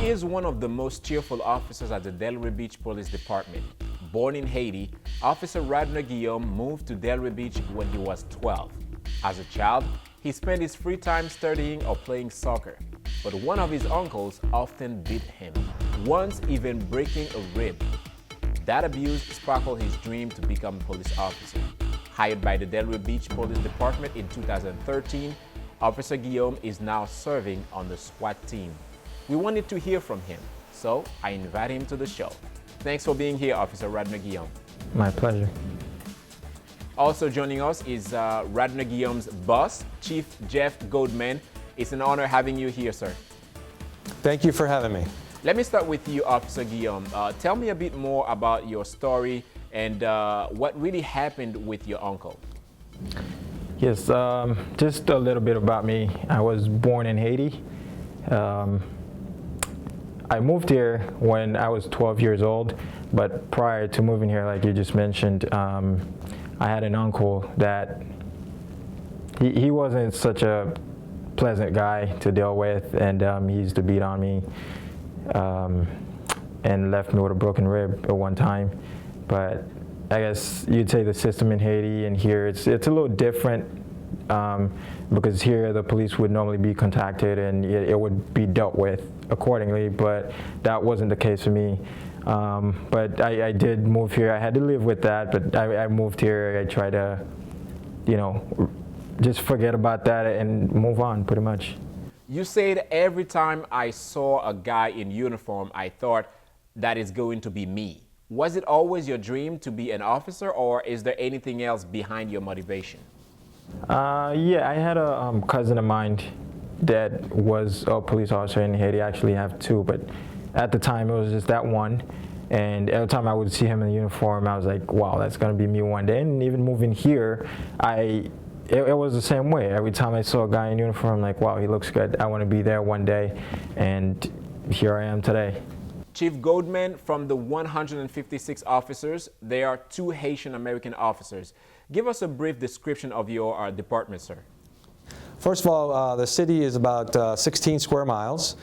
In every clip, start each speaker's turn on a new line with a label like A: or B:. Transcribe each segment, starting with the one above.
A: He is one of the most cheerful officers at the Delray Beach Police Department. Born in Haiti, Officer Rodner Guillaume moved to Delray Beach when he was 12. As a child, he spent his free time studying or playing soccer. But one of his uncles often beat him, once even breaking a rib. That abuse sparkled his dream to become a police officer. Hired by the Delray Beach Police Department in 2013, Officer Guillaume is now serving on the SWAT team. We wanted to hear from him, so I invite him to the show. Thanks for being here, Officer Rodner Guillaume.
B: My pleasure.
A: Also joining us is Rodner Guillaume's boss, Chief Jeff Goldman. It's an honor having you here, sir.
C: Thank you for having me.
A: Let me start with you, Officer Guillaume. Tell me a bit more about your story and what really happened with your uncle.
B: Yes, just a little bit about me. I was born in Haiti. I moved here when I was 12 years old, but prior to moving here, like you just mentioned, I had an uncle that he wasn't such a pleasant guy to deal with, and he used to beat on me and left me with a broken rib at one time. But I guess you'd say the system in Haiti and here, it's a little different because here the police would normally be contacted and it would be dealt with accordingly, but that wasn't the case for me. But I did move here. I had to live with that, but I moved here. I tried to, just forget about that and move on, pretty much.
A: You said every time I saw a guy in uniform, I thought that is going to be me. Was it always your dream to be an officer, or is there anything else behind your motivation?
B: Yeah, I had a cousin of mine that was a police officer in Haiti. I actually have two, but at the time it was just that one. And every time I would see him in the uniform, I was like, wow, that's going to be me one day. And even moving here, it was the same way. Every time I saw a guy in uniform, I'm like, wow, he looks good. I want to be there one day. And here I am today.
A: Chief Goldman, from the 156 officers, there are 2 Haitian American officers. Give us a brief description of your department, sir.
C: First of all, the city is about 16 square miles.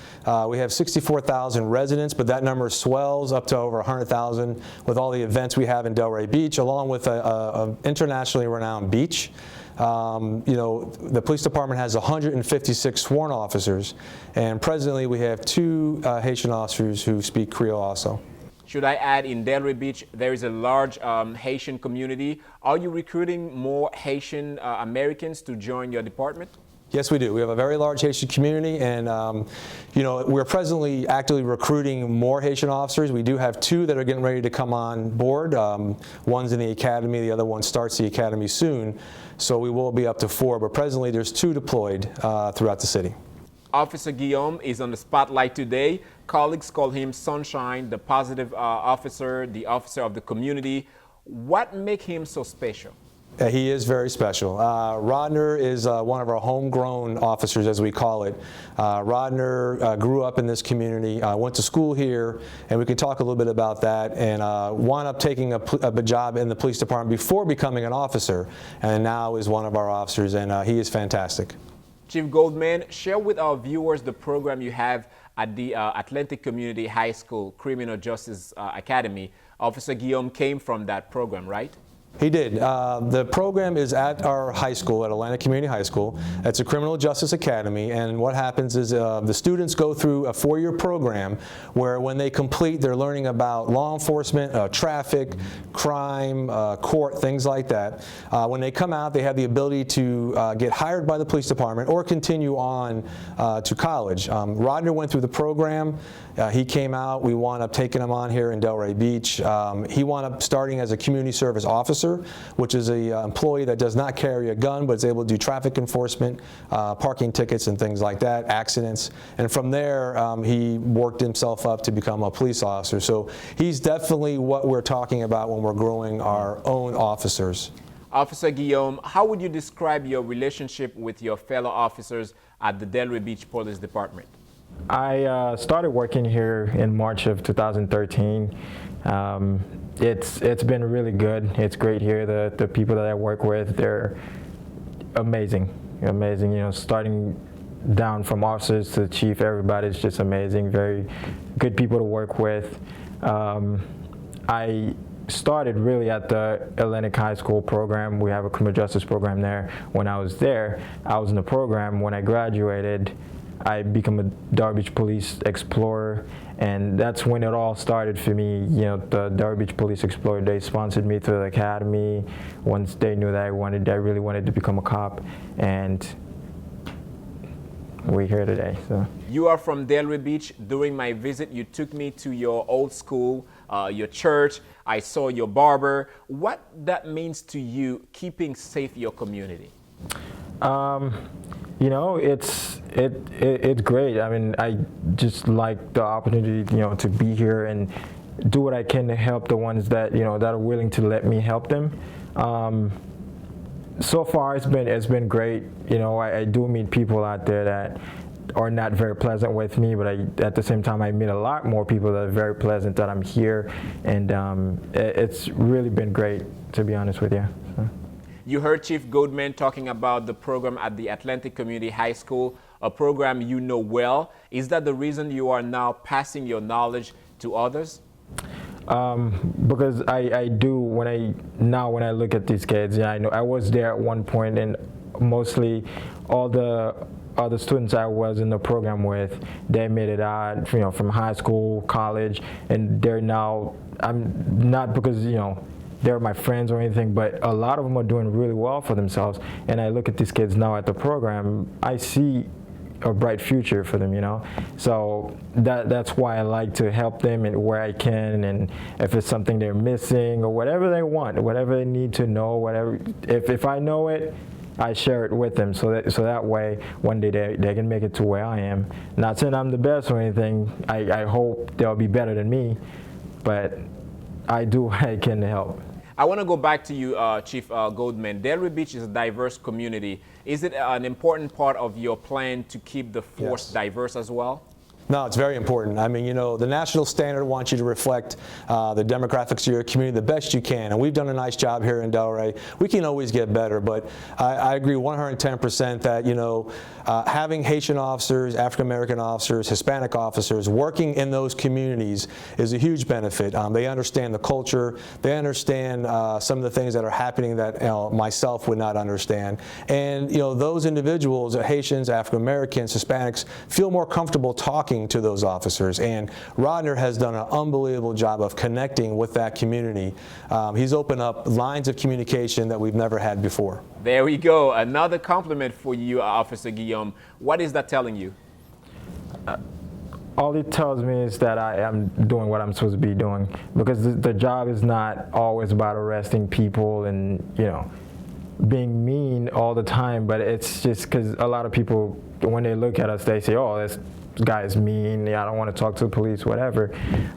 C: We have 64,000 residents, but that number swells up to over 100,000 with all the events we have in Delray Beach, along with an internationally renowned beach. The police department has 156 sworn officers, and presently we have 2 Haitian officers who speak Creole also.
A: Should I add, in Delray Beach, there is a large Haitian community. Are you recruiting more Haitian Americans to join your department?
C: Yes, we do. We have a very large Haitian community, and we're presently actively recruiting more Haitian officers. We do have 2 that are getting ready to come on board. One's in the academy, the other one starts the academy soon, so we will be up to 4, but presently there's 2 deployed throughout the city.
A: Officer Guillaume is on the spotlight today. Colleagues call him Sunshine, the positive officer, the officer of the community. What makes him so special?
C: He is very special. Rodner is one of our homegrown officers, as we call it. Rodner grew up in this community, went to school here, and we can talk a little bit about that, and wound up taking a job in the police department before becoming an officer, and now is one of our officers, and he is fantastic.
A: Chief Goldman, share with our viewers the program you have at the Atlantic Community High School Criminal Justice Academy. Officer Guillaume came from that program, right?
C: He did. The program is at our high school, at Atlantic Community High School. It's a criminal justice academy, and what happens is the students go through a 4-year program where when they complete, they're learning about law enforcement, traffic, crime, court, things like that. When they come out, they have the ability to get hired by the police department or continue on to college. Rodner went through the program. He came out. We wound up taking him on here in Delray Beach. He wound up starting as a community service officer, which is an employee that does not carry a gun but is able to do traffic enforcement, parking tickets and things like that, accidents. And from there, he worked himself up to become a police officer. So he's definitely what we're talking about when we're growing our own officers.
A: Officer Guillaume, how would you describe your relationship with your fellow officers at the Delray Beach Police Department?
B: I started working here in March of 2013. It's been really good. It's great here. The people that I work with, they're amazing. Starting down from officers to chief, everybody's just amazing, very good people to work with. I started really at the Atlantic High School program. We have a criminal justice program there. When I was there, I was in the program. When I graduated, I became a Delray Beach Police Explorer, and that's when it all started for me. You know, the Delray Beach Police Explorer, they sponsored me to the academy once they knew that I really wanted to become a cop, and we're here today. So.
A: You are from Delray Beach. During my visit, you took me to your old school, your church. I saw your barber. What that means to you, keeping safe your community?
B: You know, it's great. I mean, I just like the opportunity, you know, to be here and do what I can to help the ones that, you know, that are willing to let me help them. So far, it's been great. You know, I do meet people out there that are not very pleasant with me, but at the same time, I meet a lot more people that are very pleasant that I'm here, and it's really been great, to be honest with you. So.
A: You heard Chief Goldman talking about the program at the Atlantic Community High School, a program you know well. Is that the reason you are now passing your knowledge to others?
B: Because I do, when I look at these kids, yeah, I know I was there at one point, and mostly all the other students I was in the program with, they made it out, you know, from high school, college, and they're now, I'm not because, you know, they're my friends or anything, but a lot of them are doing really well for themselves. And I look at these kids now at the program, I see a bright future for them, you know. So that's why I like to help them and where I can, and if it's something they're missing or whatever they want, whatever they need to know, whatever. If I know it, I share it with them, so that way one day they can make it to where I am. Not saying I'm the best or anything. I hope they'll be better than me, but I do what I can to help.
A: I want to go back to you, Chief Goldman. Delray Beach is a diverse community. Is it an important part of your plan to keep the force diverse as well?
C: No, it's very important. I mean, you know, the national standard wants you to reflect the demographics of your community the best you can, and we've done a nice job here in Delray. We can always get better, but I agree 110% that, you know, having Haitian officers, African American officers, Hispanic officers working in those communities is a huge benefit. They understand the culture, they understand some of the things that are happening that, you know, myself would not understand, and, you know, those individuals, Haitians, African Americans, Hispanics, feel more comfortable talking to those officers, and Rodner has done an unbelievable job of connecting with that community. He's opened up lines of communication that we've never had before.
A: There we go. Another compliment for you, Officer Guillaume. What is that telling you?
B: All it tells me is that I am doing what I'm supposed to be doing, because the job is not always about arresting people and, you know, being mean all the time, but it's just because a lot of people, when they look at us, they say, oh, this guy is mean, I don't want to talk to the police, whatever.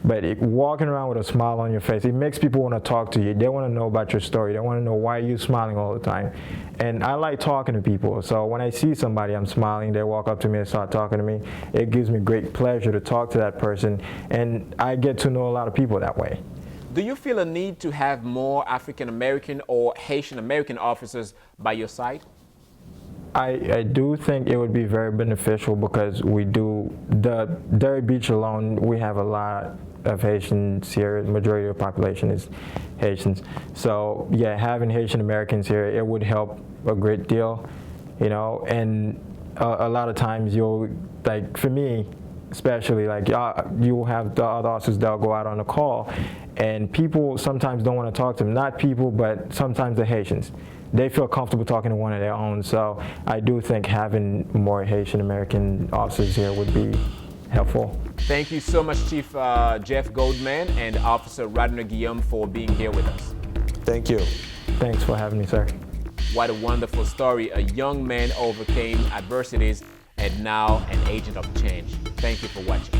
B: But walking around with a smile on your face, it makes people want to talk to you. They want to know about your story. They want to know why you're smiling all the time. And I like talking to people. So when I see somebody, I'm smiling, they walk up to me and start talking to me. It gives me great pleasure to talk to that person. And I get to know a lot of people that way.
A: Do you feel a need to have more African American or Haitian American officers by your side?
B: I do think it would be very beneficial, because we do, the Delray Beach alone, we have a lot of Haitians here. The majority of the population is Haitians. So yeah, having Haitian Americans here, it would help a great deal, you know. And a lot of times you'll, like for me especially, like you'll have the other officers that'll go out on a call, and people sometimes don't want to talk to them. Not people, but sometimes the Haitians. They feel comfortable talking to one of their own. So I do think having more Haitian American officers here would be helpful.
A: Thank you so much, Chief Jeff Goldman and Officer Rodner Guillaume, for being here with us.
C: Thank you.
B: Thanks for having me, sir.
A: What a wonderful story. A young man overcame adversities and now an agent of change. Thank you for watching.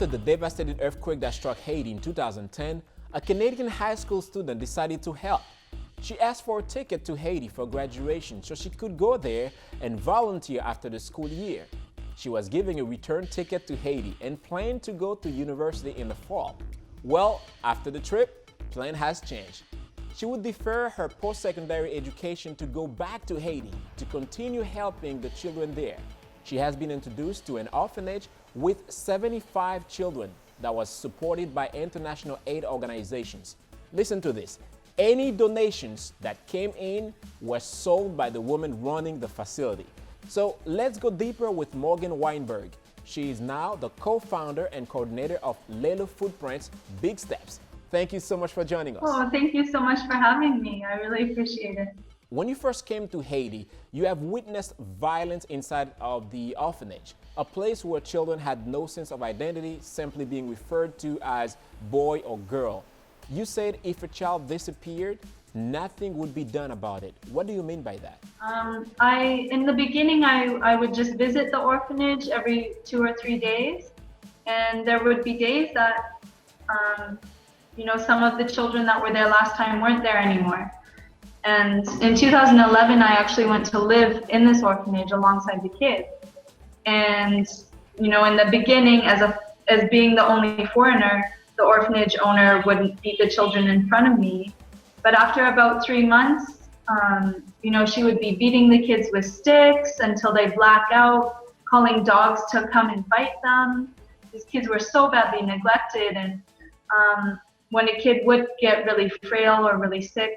A: After the devastating earthquake that struck Haiti in 2010, a Canadian high school student decided to help. She asked for a ticket to Haiti for graduation so she could go there and volunteer after the school year. She was given a return ticket to Haiti and planned to go to university in the fall. Well, after the trip, plan has changed. She would defer her post-secondary education to go back to Haiti to continue helping the children there. She has been introduced to an orphanage with 75 children that was supported by international aid organizations. Listen to this. Any donations that came in were sold by the woman running the facility. So let's go deeper with Morgan Wienberg. She is now the co-founder and coordinator of Lelo Footprints Big Steps. Thank you so much for joining us.
D: Oh, thank you so much for having me. I really appreciate it.
A: When you first came to Haiti, you have witnessed violence inside of the orphanage, a place where children had no sense of identity, simply being referred to as boy or girl. You said if a child disappeared, nothing would be done about it. What do you mean by that?
D: In the beginning, I would just visit the orphanage every 2 or 3 days. And there would be days that, some of the children that were there last time weren't there anymore. And in 2011, I actually went to live in this orphanage alongside the kids. And, in the beginning, as being the only foreigner, the orphanage owner wouldn't beat the children in front of me. But after about 3 months, she would be beating the kids with sticks until they black out, calling dogs to come and fight them. These kids were so badly neglected. And when a kid would get really frail or really sick,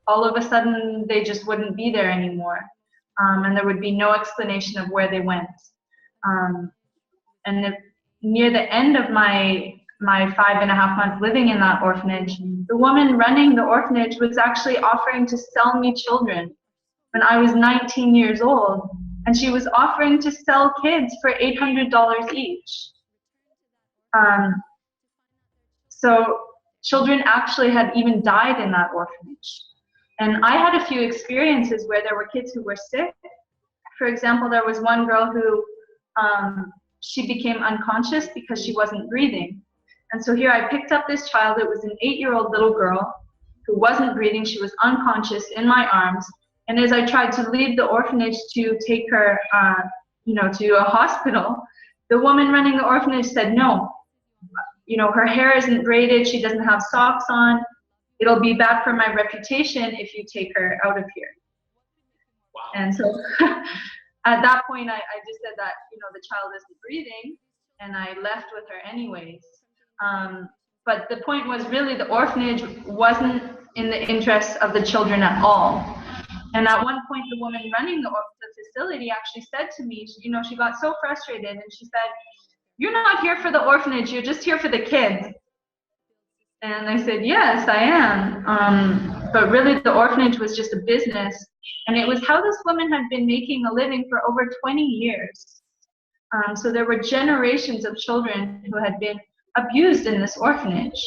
D: all of a sudden they just wouldn't be there anymore. And there would be no explanation of where they went. Near the end of my 5.5 months living in that orphanage, the woman running the orphanage was actually offering to sell me children when I was 19 years old. And she was offering to sell kids for $800 each. So children actually had even died in that orphanage. And I had a few experiences where there were kids who were sick. For example, there was one girl who she became unconscious because she wasn't breathing. And so here I picked up this child. It was an 8-year-old little girl who wasn't breathing. She was unconscious in my arms. And as I tried to leave the orphanage to take her, to a hospital, the woman running the orphanage said, no, her hair isn't braided. She doesn't have socks on. It'll be bad for my reputation if you take her out of here.
A: Wow.
D: And so at that point, I just said that, the child isn't breathing, and I left with her anyways. But the point was really the orphanage wasn't in the interests of the children at all. And at one point, the woman running the facility actually said to me, she got so frustrated, and she said, "You're not here for the orphanage, you're just here for the kids." And I said, yes, I am. But really the orphanage was just a business. And it was how this woman had been making a living for over 20 years. So there were generations of children who had been abused in this orphanage.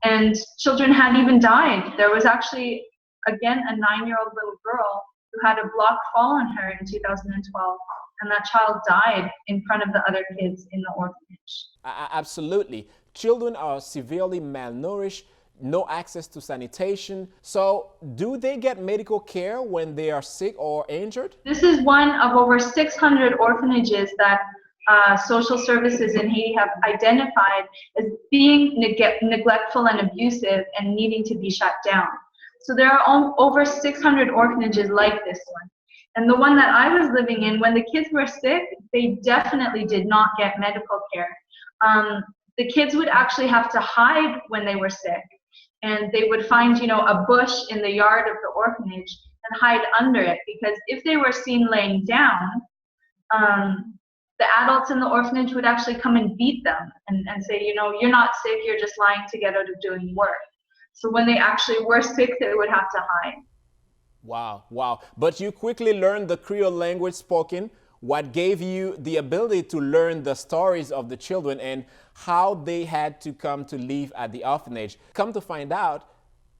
D: And children had even died. There was actually, again, a 9-year-old little girl who had a block fall on her in 2012. And that child died in front of the other kids in the orphanage.
A: Absolutely. Children are severely malnourished, no access to sanitation. So do they get medical care when they are sick or injured?
D: This is one of over 600 orphanages that social services in Haiti have identified as being neglectful and abusive and needing to be shut down. So there are over 600 orphanages like this one. And the one that I was living in, when the kids were sick, they definitely did not get medical care. The kids would actually have to hide when they were sick. And they would find, a bush in the yard of the orphanage and hide under it. Because if they were seen laying down, the adults in the orphanage would actually come and beat them and say, you're not sick, you're just lying to get out of doing work. So when they actually were sick, they would have to hide.
A: Wow. But you quickly learned the Creole language spoken. What gave you the ability to learn the stories of the children and how they had to come to live at the orphanage? Come to find out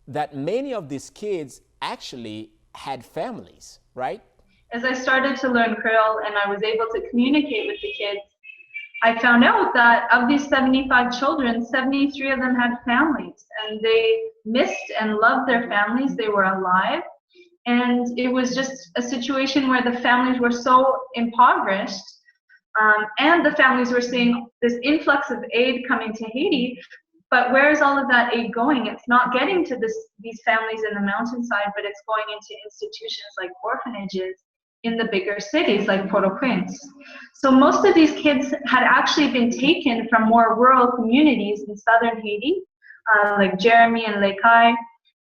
A: that many of these kids actually had families, right?
D: As I started to learn Creole and I was able to communicate with the kids, I found out that of these 75 children, 73 of them had families, and they missed and loved their families. They were alive. And it was just a situation where the families were so impoverished, and the families were seeing this influx of aid coming to Haiti. But where is all of that aid going? It's not getting to these families in the mountainside, but it's going into institutions like orphanages in the bigger cities like Port-au-Prince. So most of these kids had actually been taken from more rural communities in southern Haiti, like Jeremy and Lekai.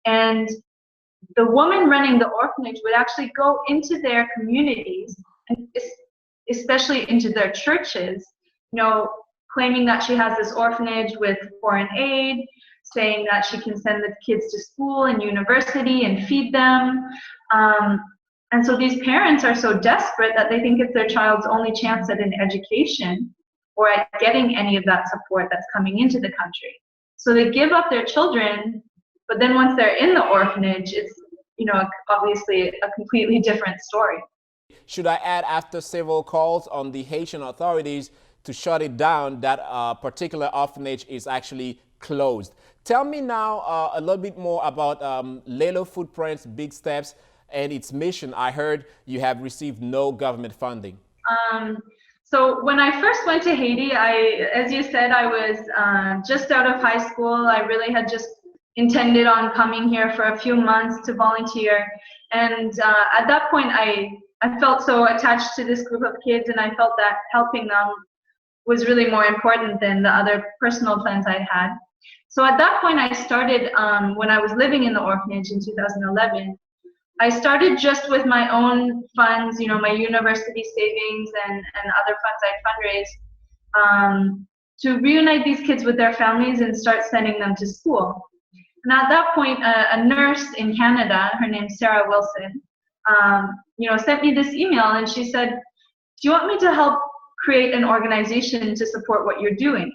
D: And the woman running the orphanage would actually go into their communities, and especially into their churches, claiming that she has this orphanage with foreign aid, saying that she can send the kids to school and university and feed them. And so these parents are so desperate that they think it's their child's only chance at an education or at getting any of that support that's coming into the country. So they give up their children, but then once they're in the orphanage, it's obviously a completely different story.
A: Should I add, after several calls on the Haitian authorities to shut it down, that particular orphanage is actually closed? Tell me now a little bit more about Lelo Footprints, Big Steps, and its mission. I heard you have received no government funding.
D: So when I first went to Haiti, as you said, I was just out of high school. I really had just intended on coming here for a few months to volunteer. And at that point, I felt so attached to this group of kids, and I felt that helping them was really more important than the other personal plans I'd had. So at that point, I started, when I was living in the orphanage in 2011, I started just with my own funds, my university savings and other funds I fundraised, to reunite these kids with their families and start sending them to school. And at that point, a nurse in Canada, her name's Sarah Wilson, sent me this email, and she said, "Do you want me to help create an organization to support what you're doing?"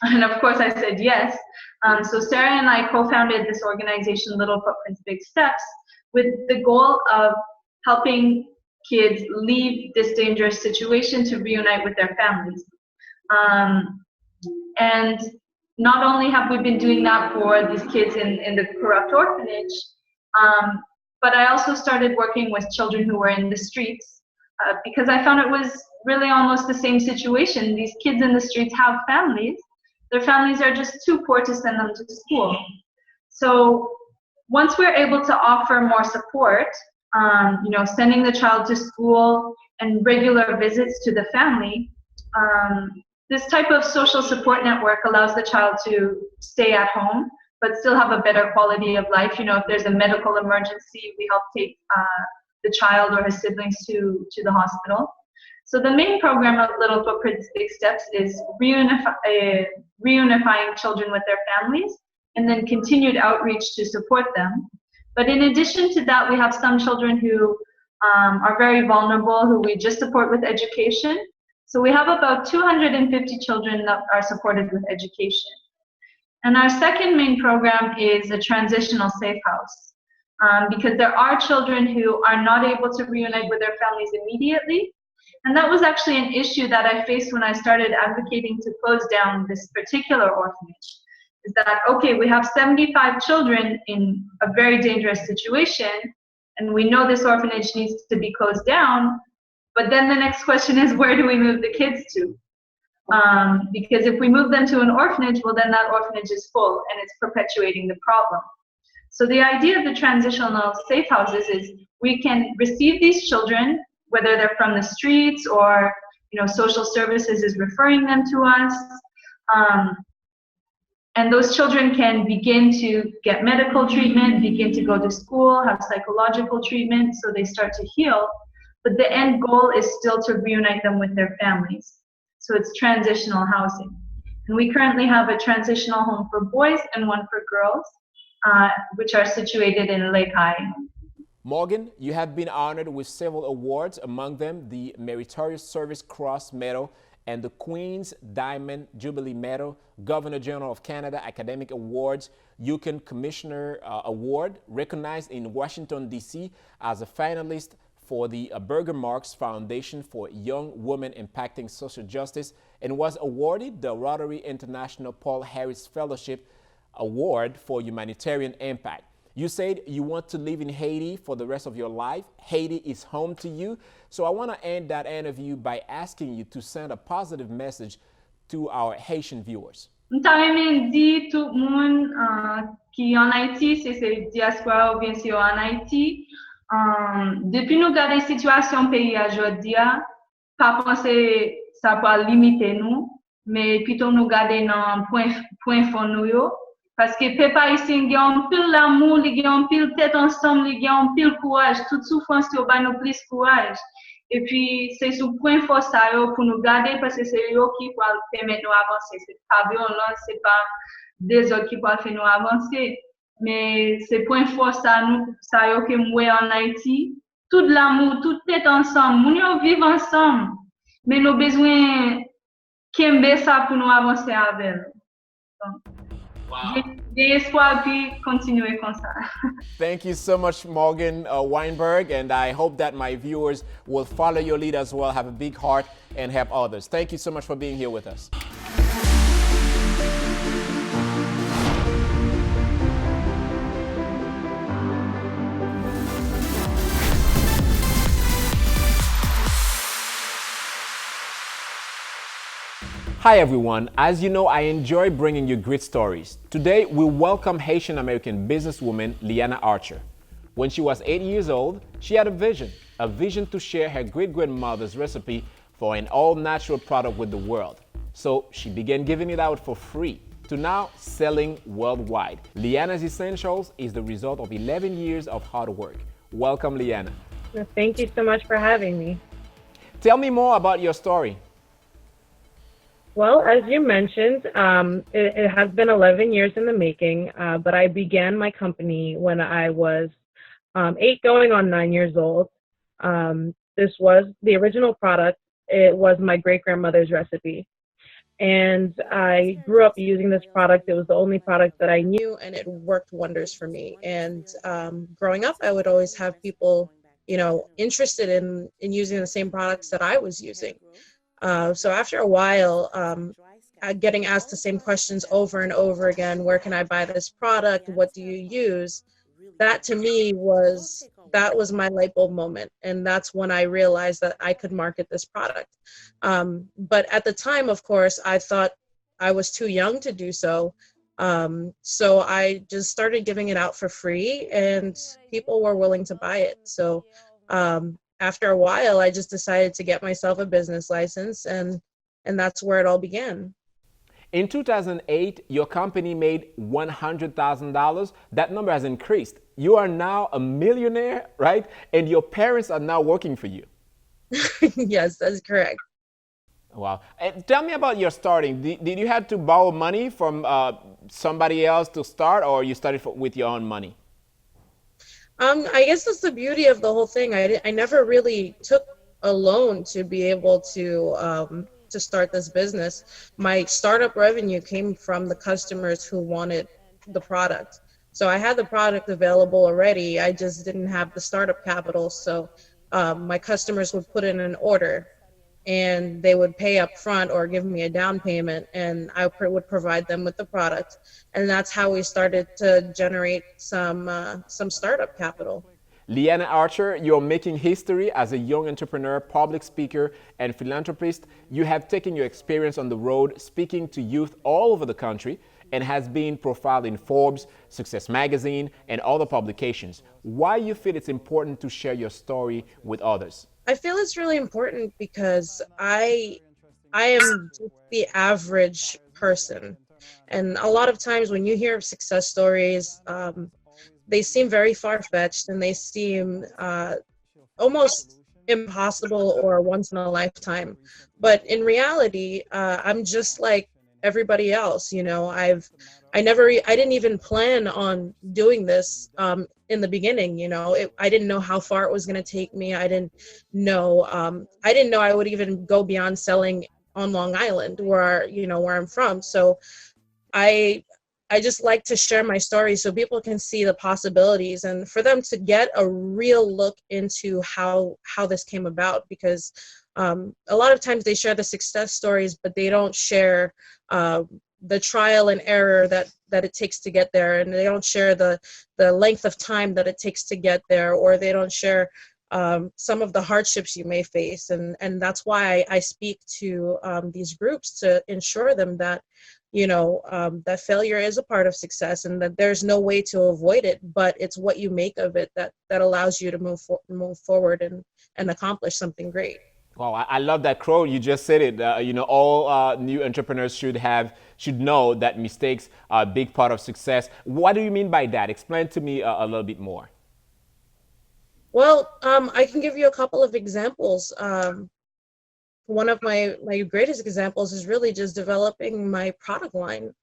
D: And of course I said yes. So Sarah and I co-founded this organization, Little Footprints, Big Steps, with the goal of helping kids leave this dangerous situation to reunite with their families. And not only have we been doing that for these kids in the corrupt orphanage, but I also started working with children who were in the streets, because I found it was really almost the same situation. These kids in the streets have families. Their families are just too poor to send them to school. So once we're able to offer more support, sending the child to school and regular visits to the family, this type of social support network allows the child to stay at home, but still have a better quality of life. If there's a medical emergency, we help take the child or his siblings to the hospital. So the main program of Little Footprints, Big Steps is reunifying children with their families, and then continued outreach to support them. But in addition to that, we have some children who are very vulnerable, who we just support with education. So we have about 250 children that are supported with education. And our second main program is a transitional safe house, because there are children who are not able to reunite with their families immediately. And that was actually an issue that I faced when I started advocating to close down this particular orphanage. Is that, okay, we have 75 children in a very dangerous situation, and we know this orphanage needs to be closed down, but then the next question is, where do we move the kids to? Because if we move them to an orphanage, well, then that orphanage is full, and it's perpetuating the problem. So the idea of the transitional safe houses is we can receive these children, whether they're from the streets or social services is referring them to us. And those children can begin to get medical treatment, begin to go to school, have psychological treatment, so they start to heal. But the end goal is still to reunite them with their families. So it's transitional housing. And we currently have a transitional home for boys and one for girls, which are situated in Lekai.
A: Morgan, you have been honored with several awards, among them the Meritorious Service Cross Medal and the Queen's Diamond Jubilee Medal, Governor General of Canada Academic Awards, Yukon Commissioner Award, recognized in Washington, D.C. as a finalist for the Burger Marks Foundation for Young Women Impacting Social Justice and was awarded the Rotary International Paul Harris Fellowship Award for Humanitarian Impact. You said you want to live in Haiti for the rest of your life. Haiti is home to you. So I want to end that interview by asking you to send a positive message to our Haitian viewers.
D: M'ta remen di tout moun ki en Haïti, c'est diaspora ou bien si en Haïti. Depuis nous garder situation pays à jodi a, pas penser ça va limiter nous, mais plutôt nous garder dans point fond nous yo. Parce que peuple haïtien gen un pile l'amour, li gen un pile tête ensemble, li gen un pile courage, toute souffrance yo ba nous plus courage. Et puis c'est sous point fort ça yo pour nous garder parce que c'est yo qui va permettre nous avancer. C'est pas violence, c'est pas des autres qui vont faire nous avancer, mais c'est point fort ça yo que moi en Haïti, tout l'amour, toute tête ensemble, moun yo vivre ensemble. Mais nous besoin kembe ça pour nous avancer avec. J'ai espoir puis continuer comme ça.
A: Thank you so much, Morgan Wienberg, and I hope that my viewers will follow your lead as well, have a big heart, and help others. Thank you so much for being here with us. Hi everyone, as you know, I enjoy bringing you great stories. Today, we welcome Haitian American businesswoman Liana Archer. When she was 8 years old, she had a vision to share her great-grandmother's recipe for an all-natural product with the world. So she began giving it out for free to now selling worldwide. Liana's Essentials is the result of 11 years of hard work. Welcome, Liana.
E: Thank you so much for having me.
A: Tell me more about your story.
E: Well, as you mentioned, it has been 11 years in the making, but I began my company when I was 8 going on 9 years old. This was the original product. It was my great-grandmother's recipe. And I grew up using this product. It was the only product that I knew, and it worked wonders for me. And growing up, I would always have people, interested in using the same products that I was using. So after a while, getting asked the same questions over and over again, where can I buy this product? What do you use? That to me was my light bulb moment. And that's when I realized that I could market this product. But at the time, of course, I thought I was too young to do so. So I just started giving it out for free and people were willing to buy it. So, after a while, I just decided to get myself a business license, and that's where it all began.
A: In 2008, your company made $100,000. That number has increased. You are now a millionaire, right? And your parents are now working for you.
E: Yes, that's correct.
A: Wow. And tell me about your starting. Did you have to borrow money from somebody else to start, or you started with your own money?
E: I guess that's the beauty of the whole thing. I never really took a loan to be able to start this business. My startup revenue came from the customers who wanted the product. So I had the product available already. I just didn't have the startup capital. So my customers would put in an order and they would pay up front or give me a down payment, and I would provide them with the product. And that's how we started to generate some startup capital.
A: Liana Archer, you're making history as a young entrepreneur, public speaker, and philanthropist. You have taken your experience on the road speaking to youth all over the country and has been profiled in Forbes, Success Magazine, and other publications. Why you feel it's important to share your story with others?
E: I feel it's really important because I am just the average person. And a lot of times when you hear of success stories, they seem very far-fetched and they seem almost impossible or once in a lifetime. But in reality, I'm just like everybody else. I didn't even plan on doing this in the beginning. I didn't know how far it was going to take me. I didn't know I would even go beyond selling on Long Island, where I'm from. So I I just like to share my story so people can see the possibilities and for them to get a real look into how this came about, because a lot of times they share the success stories, but they don't share the trial and error that it takes to get there, and they don't share the length of time that it takes to get there, or they don't share some of the hardships you may face. And that's why I speak to these groups to ensure them that, that failure is a part of success and that there's no way to avoid it, but it's what you make of it that allows you to move forward and accomplish something great.
A: Wow, I love that quote. You just said it. All new entrepreneurs should know that mistakes are a big part of success. What do you mean by that? Explain to me a little bit more.
E: Well, I can give you a couple of examples. One of my greatest examples is really just developing my product line.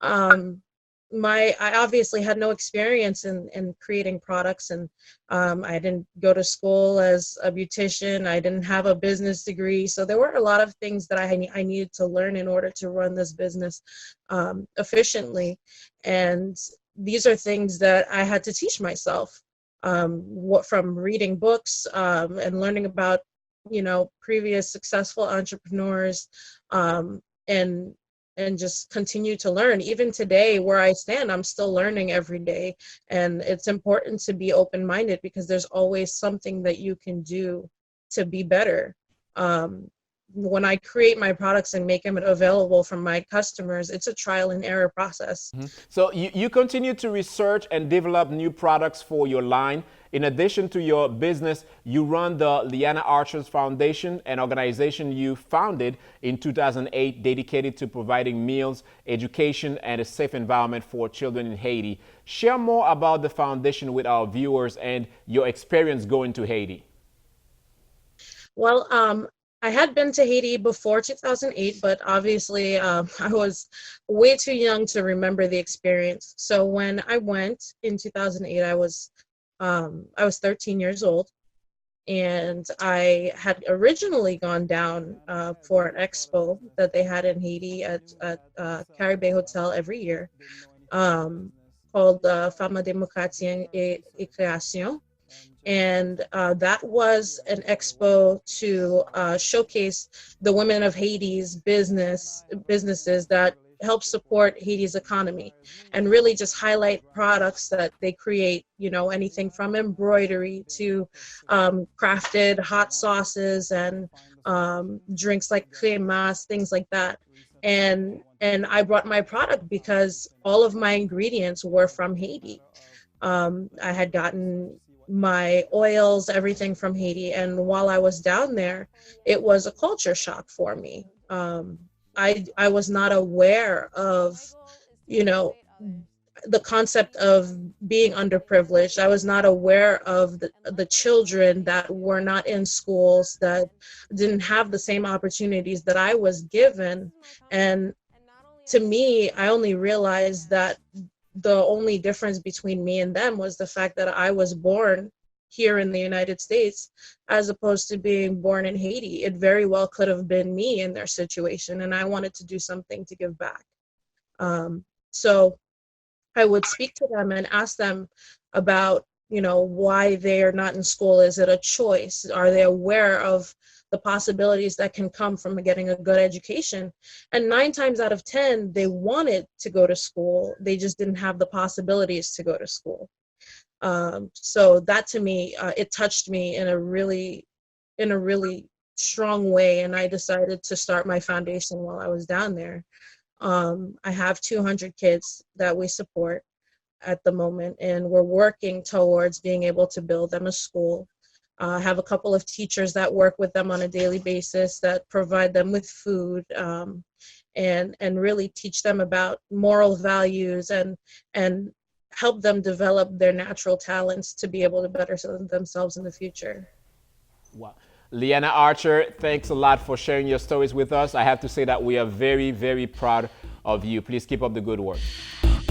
E: I obviously had no experience in creating products, and I didn't go to school as a beautician. I didn't have a business degree. So there were a lot of things that I needed to learn in order to run this business efficiently. And these are things that I had to teach myself, from reading books and learning about, previous successful entrepreneurs, and just continue to learn. Even today, where I stand, I'm still learning every day. And it's important to be open-minded because there's always something that you can do to be better. When I create my products and make them available for my customers, it's a trial and error process.
A: Mm-hmm. So you continue to research and develop new products for your line. In addition to your business, you run the Liana Archers Foundation, an organization you founded in 2008 dedicated to providing meals, education, and a safe environment for children in Haiti. Share more about the foundation with our viewers and your experience going to Haiti.
E: Well, I had been to Haiti before 2008, but obviously I was way too young to remember the experience. So when I went in 2008, I was 13 years old, and I had originally gone down for an expo that they had in Haiti at Caribe Hotel every year, called Fama Démocratie et Création. And that was an expo to showcase the women of Haiti's businesses that help support Haiti's economy, and really just highlight products that they create, anything from embroidery to crafted hot sauces and drinks like cremas, things like that. And I brought my product because all of my ingredients were from Haiti. I had gotten my oils, everything from Haiti. And while I was down there, it was a culture shock for me. I was not aware of, the concept of being underprivileged. I was not aware of the children that were not in schools, that didn't have the same opportunities that I was given. And to me, I only realized that the only difference between me and them was the fact that I was born here in the United States as opposed to being born in Haiti. It very well could have been me in their situation, and I wanted to do something to give back. So I would speak to them and ask them about, why they are not in school. Is it a choice? Are they aware of the possibilities that can come from getting a good education? And 9 times out of 10, they wanted to go to school. They just didn't have the possibilities to go to school. So that, to me, it touched me in a really strong way. And I decided to start my foundation while I was down there. I have 200 kids that we support at the moment, and we're working towards being able to build them a school. I have a couple of teachers that work with them on a daily basis that provide them with food, and really teach them about moral values and help them develop their natural talents to be able to better themselves in the future.
A: Wow. Liana Archer, thanks a lot for sharing your stories with us. I have to say that we are very, very proud of you. Please keep up the good work.